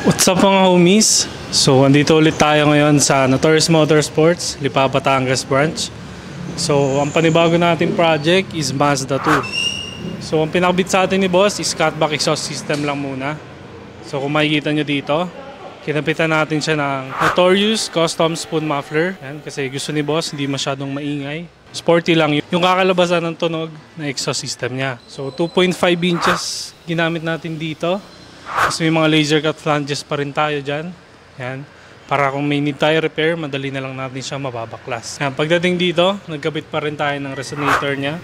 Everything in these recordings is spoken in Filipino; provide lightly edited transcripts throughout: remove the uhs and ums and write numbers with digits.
What's up mga homies? So, andito ulit tayo ngayon sa Notorious Motorsports, Lipa, Batangas branch. So, ang panibago natin project is Mazda 2. So, ang pinakabit sa atin ni boss is cutback exhaust system lang muna. So, kung makikita nyo dito, kinapitan natin siya ng Notorious Custom Spoon Muffler. Yan, kasi gusto ni boss, hindi masyadong maingay. Sporty lang yung kakalabasan ng tunog na exhaust system niya. So, 2.5 inches ginamit natin dito. Kasi may mga laser cut flanges pa rin tayo dyan. Yan. Para kung may need tayo repair, madali na lang natin siya mababaklas. Yan. Pagdating dito, nagkabit pa rin tayo ng resonator niya.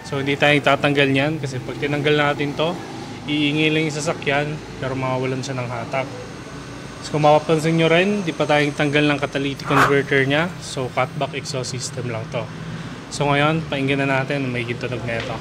So hindi tayo tatanggal niyan. Kasi pag tinanggal natin to, iingay lang yung sasakyan, pero mawawalan siya ng hatak. So kung mapapansin nyo rin, di pa tayong tanggal ng catalytic converter niya. So cutback exhaust system lang to. So ngayon, painggan na natin, may tunog na ito.